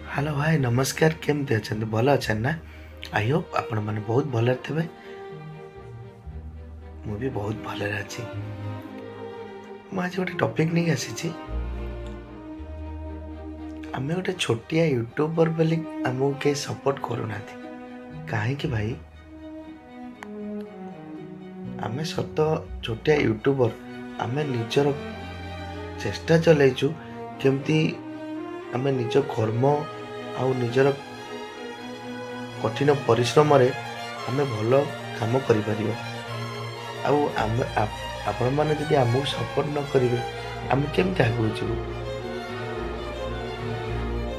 Hello भाई नमस्कार केमती अच्छा भल अच्छा ना आई होप आपण मैंने बहुत भल थे भी बहुत भल अच्छी आज गोटे टॉपिक नहीं आसी आम गोटे छोटिया यूट्यूबर बोली आमको कहीं सपोर्ट करूना कहीं भाई आम सत छोटिया यूट्यूबर आम निजर चेष्टा चलैचु केमती आम निज कर्म आउ निजर कठिन परिश्रम आम भल काम कर आपण मैंने जब आमको सपोर्ट न करेंगे आम केमती आगे जीवु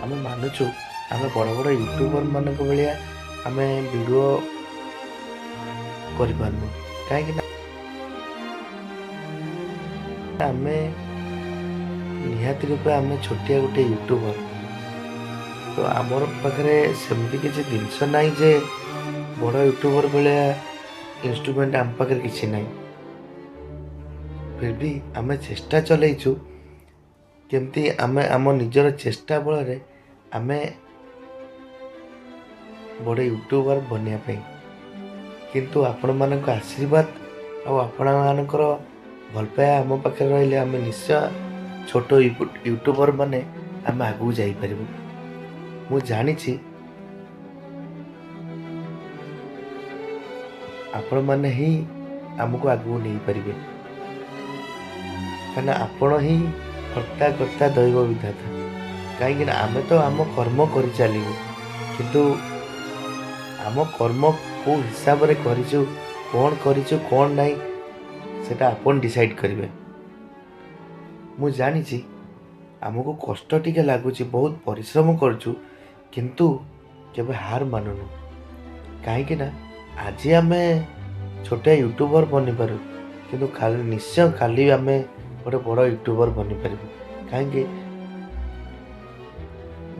आम मानुचु आम बड़ बड़ यूट्यूबर मान भाया आम वीडियो कर कहीं आम निहाती रूपे आम छोटिया गोटे यूट्यूबर तो आमर पाखे सेमती किसी जिनस ना जे बड़ यूट्यूबर भाया इंस्ट्रूमेंट आम पाखे किसी ना फिर भी आम चेष्टा चलैचु केमती आम आम निजर चेष्टा बल आम बड़े यूट्यूबर बनवाई किंतु आपण मान आशीर्वाद आपण मानकर भल पाया आम पाखे रही आम निश्चय छोट यूट्यूबर माने आम आगू जापर मु जानी आपण मैंने ही आमको आगू नहीं पारे कहीं आपण ही कर्ता कर्ता दैव विधाता कहीं आम तो आम कर्म कर चलू किंतु आम कर्म को हिसाब रे करिछु कौन करिछु कौन नहीं सेटा आपण डिसाइड करेंगे मु जानी आमको कष्ट टिके लगुच बहुत परिश्रम करछु किंतु केबे हार मानुनु कहीं आज आम छोटे यूट्यूबर बनी पारू किंतु खाली निश्चय खाली आम गोटे बड़ यूट्यूबर बनी पारू कहीं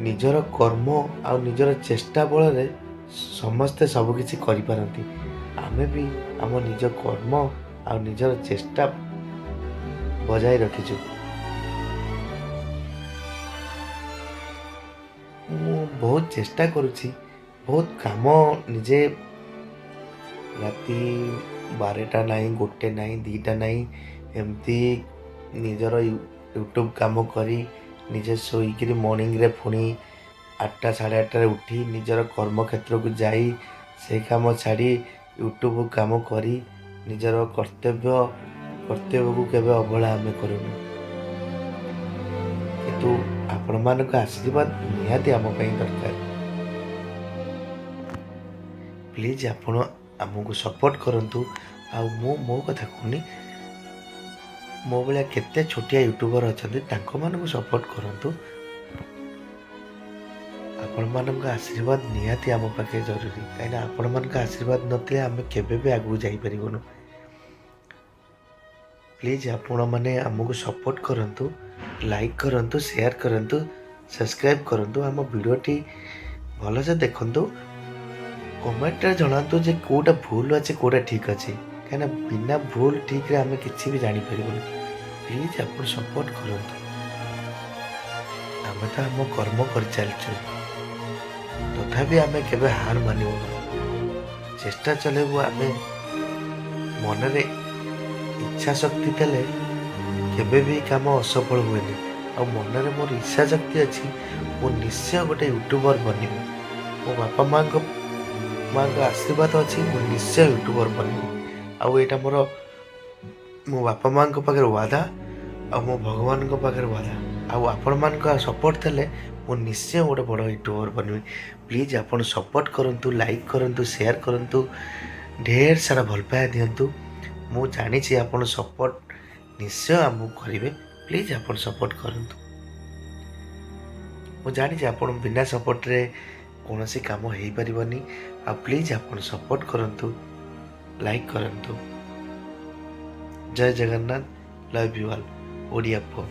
निजर कर्म आ निजर चेष्टा बल समस्ते सबकि करपारती आम भी आम निज कर्म आ निजर चेष्टा बजाय रखीचु बहुत चेष्टा करुछि बहुत काम निजे राति 12टा नहीं गोटे नहीं 2टा नहीं एमती निजर यूट्यूब काम करी निजे शोकरी मॉर्निंग रे पुणी 8टा 8:30 उठी निजर कर्म क्षेत्र को जाई से काम छाड़ी यूट्यूब काम करी निजर कर्तव्य को केबे अवहेला आम करूँ किंतु आपण मान आशीर्वाद निहाती आम दरकार प्लीज आपण आमको सपोर्ट करंतु आ मो कथा कहूनी मो भाया केते छोटिया यूट्यूबर अच्छा मानक सपोर्ट करंतु आपण मान आशीर्वाद निहाती आम पाखे जरूरी कहीं आपण मान आशीर्वाद नथिले आम केबे भी आगू जाई परिबनु प्लीज आपण मैंने आमको सपोर्ट करंतु लाइक करंतु शेयर करंतु सब्सक्राइब करंतु आम वीडियोटी भल से देखंतु कमेंट रे जणातु जे कोटा भूल अच्छे कोटा ठीक अच्छे कहीं बिना भूल ठीक रे आम किसी भी जानी परिबनु प्लीज आप सपोर्ट करंतु आम तो आम कर्म कर चलचु तथापि आम केबे हार मानिबु चेष्टा चलेबु आम मन रे इच्छा शक्ति तेले केबे भी काम असफल हुए आ मन में मोर इच्छा शक्ति अच्छी मो निश्चय गोटे यूट्यूबर बनी मो बापा माँ आशीर्वाद अच्छी मो निश्चय यूट्यूबर बनी आईटा मोर मो बापा माँ पाखे वादा आ मो भगवान पाखे वादा आपण मान सपोर्ट थे मो निश्चय गोटे बड़ यूट्यूबर बनमी प्लीज आपन सपोर्ट करंतु लाइक करंतु शेयर करंतु ढेर सारा भल पाया दिंतु मु जानी आपन सपोर्ट निश्चय आमको करेंगे प्लीज आपन सपोर्ट करंतु मु जानी आपन बिना सपोर्ट रे कौन सी काम हो पारिबनी आ प्लीज आपन सपोर्ट करंतु लाइक करंतु जय Jagannath love you all Odia पो।